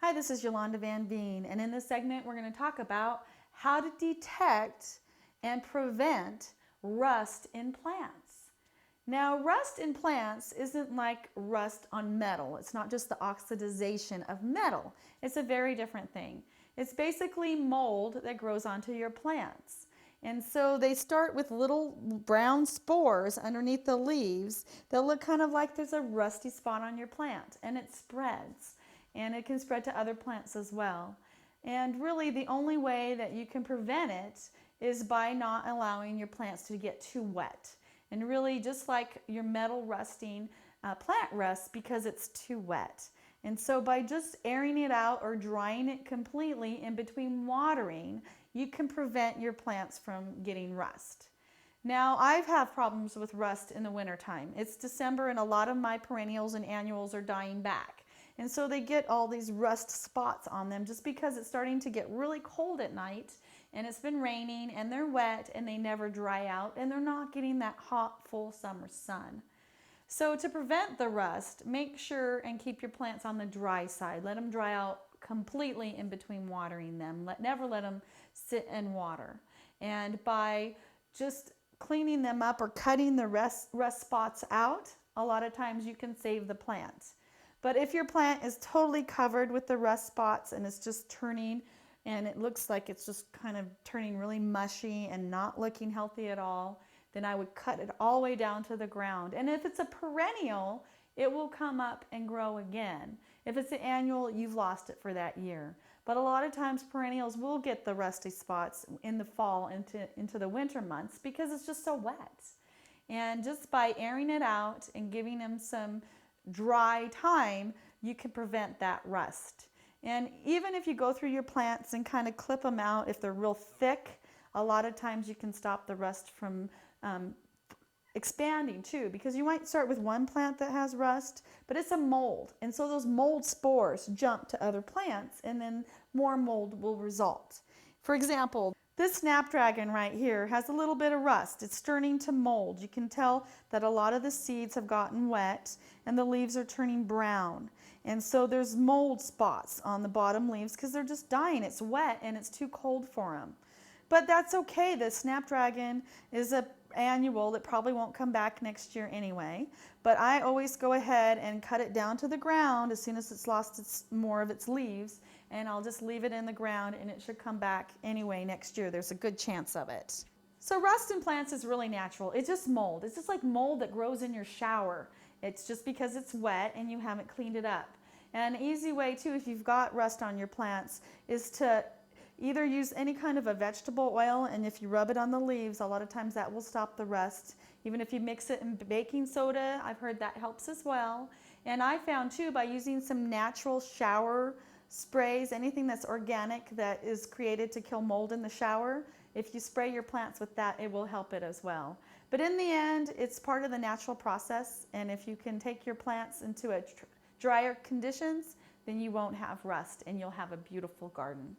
Hi, this is Yolanda Vanveen, and in this segment we're going to talk about how to detect and prevent rust in plants. Now, rust in plants isn't like rust on metal. It's not just the oxidization of metal. It's a very different thing. It's basically mold that grows onto your plants. And so they start with little brown spores underneath the leaves. They'll look kind of like there's a rusty spot on your plant, and it spreads. And it can spread to other plants as well. And really the only way that you can prevent it is by not allowing your plants to get too wet. And really just like your metal rusting, plant rusts because it's too wet. And so by just airing it out or drying it completely in between watering, you can prevent your plants from getting rust. Now, I've had problems with rust in the wintertime. It's December and a lot of my perennials and annuals are dying back. And so they get all these rust spots on them just because it's starting to get really cold at night and it's been raining and they're wet and they never dry out and they're not getting that hot, full summer sun. So to prevent the rust, make sure and keep your plants on the dry side. Let them dry out completely in between watering them. Never let them sit in water. And by just cleaning them up or cutting the rust spots out, a lot of times you can save the plant. But if your plant is totally covered with the rust spots and it's just turning and it looks like it's just kind of turning really mushy and not looking healthy at all, then I would cut it all the way down to the ground. And if it's a perennial, it will come up and grow again. If it's an annual, you've lost it for that year. But a lot of times perennials will get the rusty spots in the fall into the winter months because it's just so wet. And just by airing it out and giving them some dry time, you can prevent that rust. And even if you go through your plants and kind of clip them out, if they're real thick, a lot of times you can stop the rust from expanding too, because you might start with one plant that has rust, but it's a mold. And so those mold spores jump to other plants and then more mold will result. For example, this snapdragon right here has a little bit of rust. It's turning to mold. You can tell that a lot of the seeds have gotten wet and the leaves are turning brown. And so there's mold spots on the bottom leaves because they're just dying. It's wet and it's too cold for them. But that's okay. The snapdragon is an annual that probably won't come back next year anyway. But I always go ahead and cut it down to the ground as soon as it's lost more of its leaves. And I'll just leave it in the ground and it should come back anyway next year. There's a good chance of it. So rust in plants is really natural. It's just mold. It's just like mold that grows in your shower. It's just because it's wet and you haven't cleaned it up. And an easy way too, if you've got rust on your plants, is to either use any kind of a vegetable oil, and if you rub it on the leaves, a lot of times that will stop the rust. Even if you mix it in baking soda, I've heard that helps as well. And I found too, by using some natural shower sprays, anything that's organic that is created to kill mold in the shower, if you spray your plants with that, it will help it as well. But in the end, it's part of the natural process, and if you can take your plants into drier conditions, then you won't have rust and you'll have a beautiful garden.